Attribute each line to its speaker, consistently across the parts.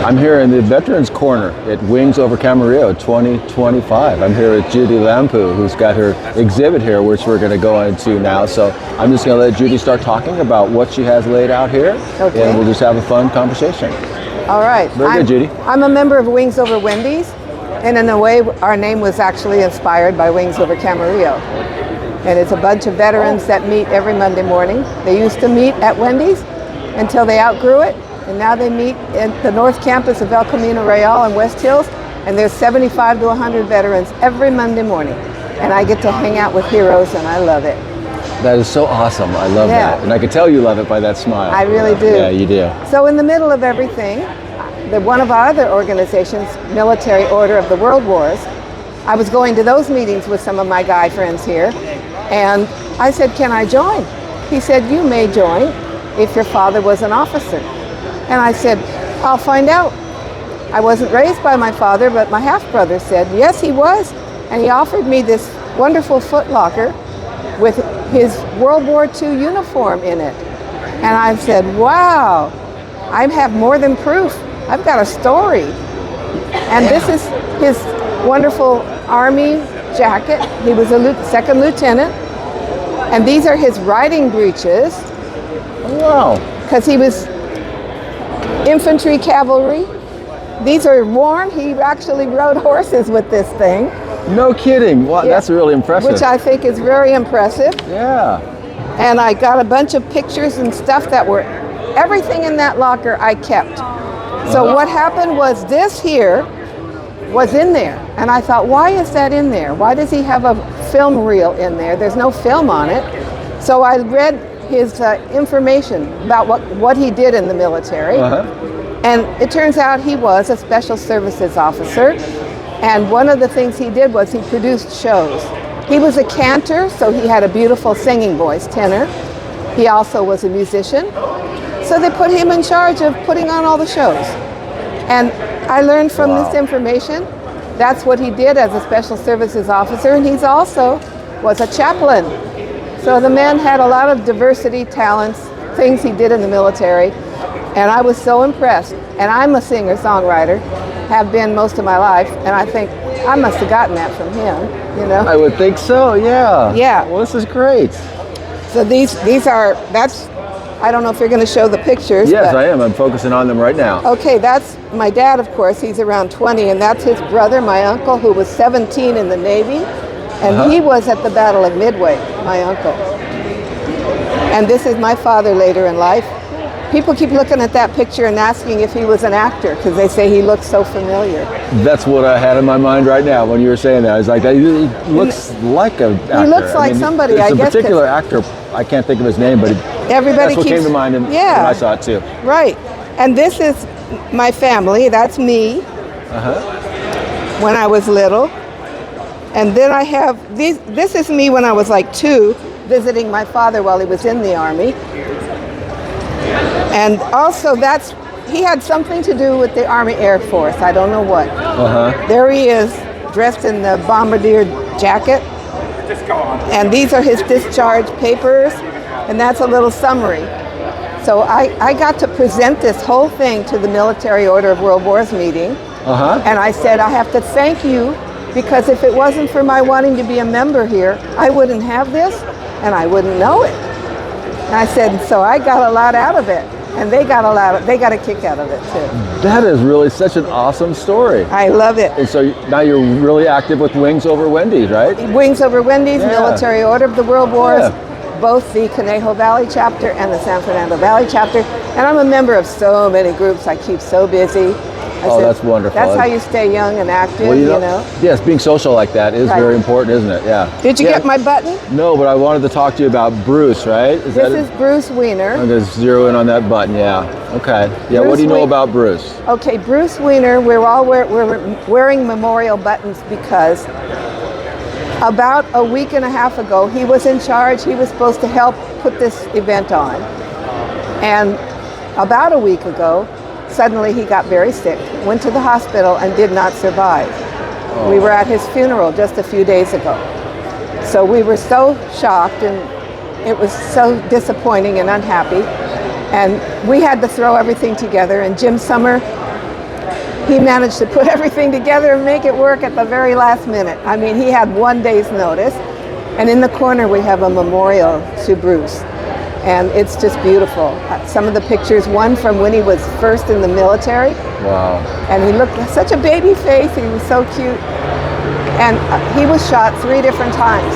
Speaker 1: I'm here in the Veterans Corner at Wings Over Camarillo 2025. I'm here with Judy Lampu, who's got her exhibit here, which we're going to go into now. So I'm just going to let Judy start talking about what she has laid out here,
Speaker 2: okay.
Speaker 1: And we'll just have a fun conversation.
Speaker 2: All right.
Speaker 1: Very good, Judy.
Speaker 2: I'm a member of Wings Over Wendy's, and in a way, our name was actually inspired by Wings Over Camarillo. And it's a bunch of veterans that meet every Monday morning. They used to meet at Wendy's until they outgrew it. And now they meet at the North Campus of El Camino Real in West Hills, and there's 75 to 100 veterans every Monday morning. And I get to hang out with heroes, and I love it.
Speaker 1: That is so awesome. I love that. And I can tell you love it by that smile.
Speaker 2: I really do.
Speaker 1: Yeah, you do.
Speaker 2: So in the middle of everything, one of our other organizations, Military Order of the World Wars, I was going to those meetings with some of my guy friends here, and I said, can I join? He said, you may join if your father was an officer. And I said, I'll find out. I wasn't raised by my father, but my half-brother said, yes, he was. And he offered me this wonderful footlocker with his World War II uniform in it. And I said, wow, I have more than proof. I've got a story. And this is his wonderful Army jacket. He was a second lieutenant. And these are his riding breeches.
Speaker 1: Wow.
Speaker 2: Because he was infantry cavalry. These are worn. He actually rode horses with this thing.
Speaker 1: No kidding. Wow,
Speaker 2: Yeah.
Speaker 1: That's really impressive.
Speaker 2: Which I think is very impressive.
Speaker 1: Yeah.
Speaker 2: And I got a bunch of pictures and stuff that were, everything in that locker I kept. So what happened was this here was in there. And I thought, why is that in there? Why does he have a film reel in there? There's no film on it. So I read his information about what he did in the military. And it turns out he was a special services officer. And one of the things he did was he produced shows. He was a cantor, so he had a beautiful singing voice, tenor. He also was a musician. So they put him in charge of putting on all the shows. And I learned from this information, that's what he did as a special services officer. And he's also was a chaplain. So the man had a lot of diversity, talents, things he did in the military, and I was so impressed. And I'm a singer-songwriter, have been most of my life, and I think I must have gotten that from him, you know?
Speaker 1: I would think so, yeah.
Speaker 2: Yeah.
Speaker 1: Well, this is great.
Speaker 2: So these are, I don't know if you're going to show the pictures.
Speaker 1: Yes, I am. I'm focusing on them right now.
Speaker 2: Okay, that's my dad, of course. He's around 20, and that's his brother, my uncle, who was 17 in the Navy. And he was at the Battle of Midway, my uncle. And this is my father later in life. People keep looking at that picture and asking if he was an actor because they say he looks so familiar.
Speaker 1: That's what I had in my mind right now when you were saying that. I was like, he looks like an actor.
Speaker 2: He looks like somebody, I guess.
Speaker 1: There's a particular actor, I can't think of his name, but
Speaker 2: everybody
Speaker 1: that's what came to mind when I saw it too.
Speaker 2: Right. And this is my family. That's me when I was little. And then I have these. This is me when I was like 2, visiting my father while he was in the Army. And also he had something to do with the Army Air Force. I don't know what. There he is, dressed in the bombardier jacket. And these are his discharge papers. And that's a little summary. So I got to present this whole thing to the Military Order of World Wars meeting. And I said, I have to thank you, because if it wasn't for my wanting to be a member here, I wouldn't have this and I wouldn't know it. And I said, so I got a lot out of it, and they got a kick out of it too.
Speaker 1: That is really such an awesome story.
Speaker 2: I love it.
Speaker 1: And so now you're really active with Wings Over Wendy's, right?
Speaker 2: Wings Over Wendy's, Military Order of the World Wars, both the Conejo Valley chapter and the San Fernando Valley chapter. And I'm a member of so many groups. I keep so busy.
Speaker 1: That's wonderful.
Speaker 2: That's how you stay young and active,
Speaker 1: well,
Speaker 2: you know?
Speaker 1: Yes, being social like that is very important, isn't it? Yeah.
Speaker 2: Did you get my button?
Speaker 1: No, but I wanted to talk to you about Bruce, right?
Speaker 2: This is Bruce Weiner.
Speaker 1: I'm going to zero in on that button, yeah. Okay. Yeah, what do you know about Bruce?
Speaker 2: Okay, Bruce Weiner, we're wearing memorial buttons because about a week and a half ago, he was in charge. He was supposed to help put this event on. And about a week ago, suddenly he got very sick, went to the hospital and did not survive. We were at his funeral just a few days ago. So we were so shocked, and it was so disappointing and unhappy. And we had to throw everything together, and Jim Summer he managed to put everything together and make it work at the very last minute. I mean, he had 1 day's notice. And in the corner, we have a memorial to Bruce. And it's just beautiful. Some of the pictures, one from when he was first in the military.
Speaker 1: Wow.
Speaker 2: And he looked like such a baby face. He was so cute. And he was shot 3 different times.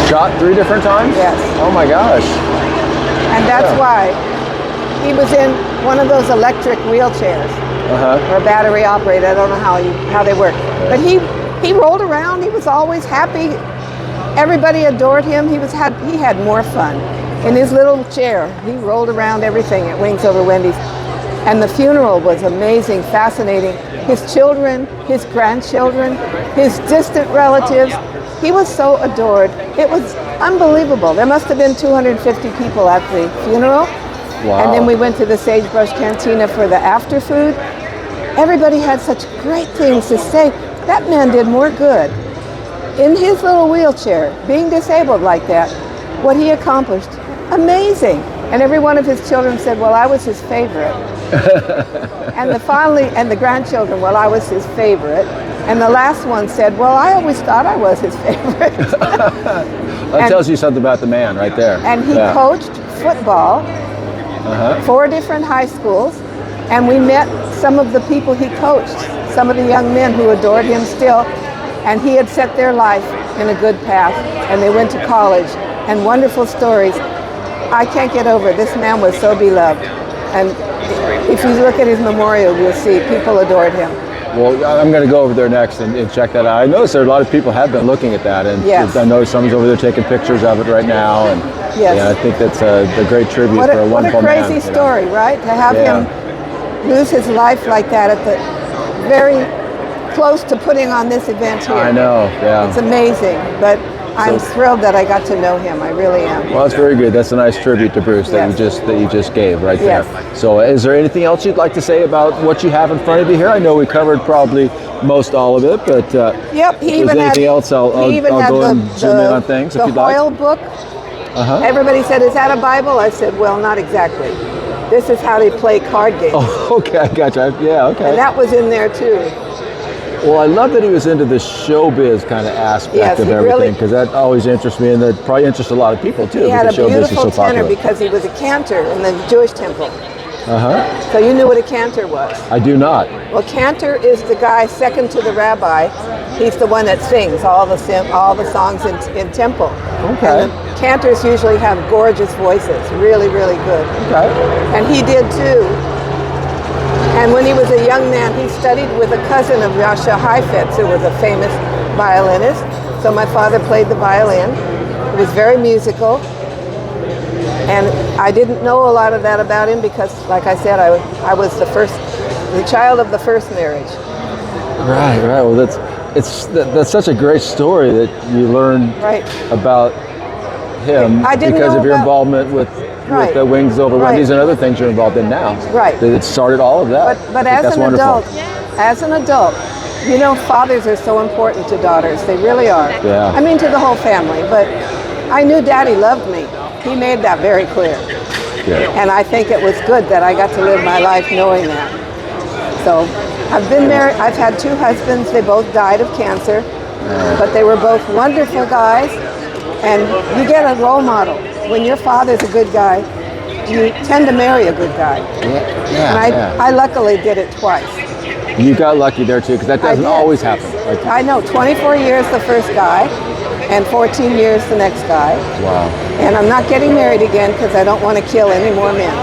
Speaker 1: Shot 3 different times?
Speaker 2: Yes.
Speaker 1: Oh my gosh.
Speaker 2: And that's why he was in one of those electric wheelchairs, or battery operated. I don't know how they work. But he rolled around. He was always happy. Everybody adored him. He had more fun in his little chair. He rolled around everything at Wings Over Wendy's. And the funeral was amazing, fascinating. His children, his grandchildren, his distant relatives. He was so adored. It was unbelievable. There must have been 250 people at the funeral.
Speaker 1: Wow.
Speaker 2: And then we went to the Sagebrush Cantina for the after food. Everybody had such great things to say. That man did more good in his little wheelchair, being disabled like that. What he accomplished, amazing. And every one of his children said, well, I was his favorite. And the grandchildren, well, I was his favorite. And the last one said, well, I always thought I was his favorite.
Speaker 1: That tells you something about the man right there.
Speaker 2: And he coached football, 4 different high schools, and we met some of the people he coached, some of the young men who adored him still, and he had set their life in a good path, and they went to college, and wonderful stories. I can't get over it. This man was so beloved. And if you look at his memorial, you'll see people adored him.
Speaker 1: Well, I'm going to go over there next and check that out. I noticed there a lot of people have been looking at that, and
Speaker 2: yes.
Speaker 1: I know someone's over there taking pictures of it right now, and
Speaker 2: yes.
Speaker 1: yeah, I think that's a great tribute
Speaker 2: what
Speaker 1: for a wonderful man.
Speaker 2: What a crazy story, right? To have him lose his life like that at the very close to putting on this event here.
Speaker 1: I know, yeah.
Speaker 2: It's amazing, but I'm thrilled that I got to know him. I really am.
Speaker 1: Well, that's very good. That's a nice tribute to Bruce that you just gave right there.
Speaker 2: Yes.
Speaker 1: So, is there anything else you'd like to say about what you have in front of you here? I know we covered probably most all of it, but
Speaker 2: yep. He
Speaker 1: if
Speaker 2: even
Speaker 1: there's anything
Speaker 2: had,
Speaker 1: else, I'll go and zoom in on things if you'd like.
Speaker 2: The Hoyle book. Everybody said, "Is that a Bible?" I said, "Well, not exactly. This is how they play card games."
Speaker 1: Oh, okay, I gotcha. Yeah, okay.
Speaker 2: And that was in there too.
Speaker 1: Well, I love that he was into the showbiz kind of aspect of everything, because that always interests me, and that probably interests a lot of people too.
Speaker 2: He had a
Speaker 1: showbiz is
Speaker 2: beautiful
Speaker 1: so
Speaker 2: tenor
Speaker 1: popular.
Speaker 2: because he was a cantor in the Jewish temple. So you knew what a cantor was.
Speaker 1: I do not.
Speaker 2: Well, cantor is the guy second to the rabbi. He's the one that sings all the songs in temple.
Speaker 1: Okay.
Speaker 2: And the cantors usually have gorgeous voices, really, really good.
Speaker 1: Okay.
Speaker 2: And he did too. And when he was a young man, he studied with a cousin of Yasha Heifetz, who was a famous violinist. So my father played the violin. He was very musical. And I didn't know a lot of that about him because, like I said, I was the child of the first marriage.
Speaker 1: Right. Well, that's such a great story that you learn about him because of your involvement with the Wings Over Wendy's and other things you're involved in now.
Speaker 2: Right.
Speaker 1: That it started all of that.
Speaker 2: But as an adult, you know, fathers are so important to daughters. They really are.
Speaker 1: Yeah.
Speaker 2: I mean, to the whole family. But I knew Daddy loved me. He made that very clear.
Speaker 1: Yeah.
Speaker 2: And I think it was good that I got to live my life knowing that. So I've been married. I've had 2 husbands. They both died of cancer. But they were both wonderful guys. And you get a role model. When your father's a good guy, you tend to marry a good guy. And I luckily did it twice.
Speaker 1: You got lucky there too, because that doesn't always happen.
Speaker 2: I know, 24 years the first guy, and 14 years the next guy.
Speaker 1: Wow.
Speaker 2: And I'm not getting married again because I don't want to kill any more men.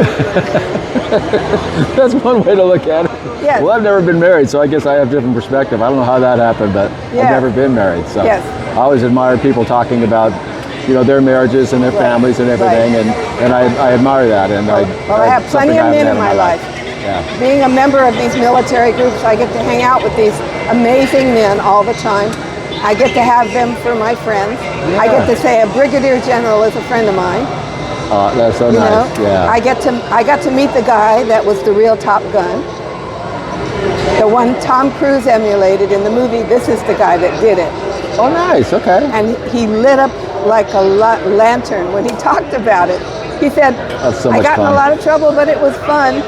Speaker 1: That's one way to look at it.
Speaker 2: Yes.
Speaker 1: Well, I've never been married, so I guess I have a different perspective. I don't know how that happened, but I've never been married. So I always admire people talking about, you know, their marriages and their families and everything, and I admire that. And
Speaker 2: I have plenty of men in my life.
Speaker 1: Yeah.
Speaker 2: Being a member of these military groups, I get to hang out with these amazing men all the time. I get to have them for my friends. Yeah. I get to say a brigadier general is a friend of mine.
Speaker 1: That's so nice. Yeah.
Speaker 2: I got to meet the guy that was the real Top Gun. The one Tom Cruise emulated in the movie. This is the guy that did it.
Speaker 1: Oh, nice. Okay.
Speaker 2: And he lit up like a lantern when he talked about it. He said,
Speaker 1: That's so
Speaker 2: I
Speaker 1: much
Speaker 2: got in
Speaker 1: fun.
Speaker 2: a lot of trouble, but it was fun.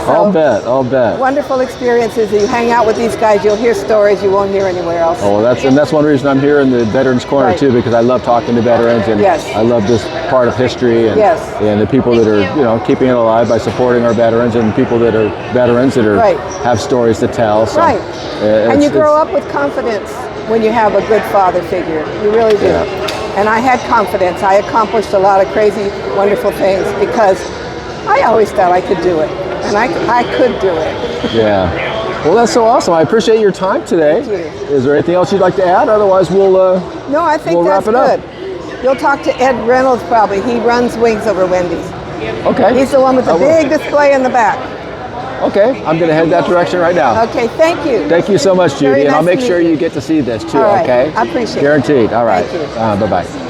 Speaker 1: I'll bet.
Speaker 2: Wonderful experiences. You hang out with these guys, you'll hear stories you won't hear anywhere else.
Speaker 1: Oh, that's one reason I'm here in the Veterans Corner
Speaker 2: Right.
Speaker 1: too, because I love talking to veterans, and
Speaker 2: Yes.
Speaker 1: I love this part of history, and
Speaker 2: Yes.
Speaker 1: and the people that are keeping it alive by supporting our veterans, and people that are veterans that are
Speaker 2: Right.
Speaker 1: have stories to tell. So,
Speaker 2: Right. And
Speaker 1: it's-
Speaker 2: you grow
Speaker 1: it's-
Speaker 2: up with confidence when you have a good father figure. You really do.
Speaker 1: Yeah.
Speaker 2: And I had confidence. I accomplished a lot of crazy, wonderful things because I always thought I could do it. And I could do it.
Speaker 1: Yeah. Well, that's so awesome. I appreciate your time today.
Speaker 2: Thank you.
Speaker 1: Is there anything else you'd like to add? Otherwise, we'll
Speaker 2: No, I think
Speaker 1: we'll
Speaker 2: that's
Speaker 1: wrap it up.
Speaker 2: good. You'll talk to Ed Reynolds probably. He runs Wings Over Wendy's.
Speaker 1: Okay.
Speaker 2: He's the one with the
Speaker 1: I will.
Speaker 2: big display in the back.
Speaker 1: Okay, I'm going to head that direction right now.
Speaker 2: Okay, thank you.
Speaker 1: Thank you so much, Judy,
Speaker 2: Very
Speaker 1: and I'll
Speaker 2: nice
Speaker 1: make
Speaker 2: to
Speaker 1: sure
Speaker 2: meet
Speaker 1: you
Speaker 2: you.
Speaker 1: get to see this too.
Speaker 2: All right.
Speaker 1: Okay.
Speaker 2: I appreciate it.
Speaker 1: Guaranteed. All right.
Speaker 2: Thank you.
Speaker 1: Bye bye.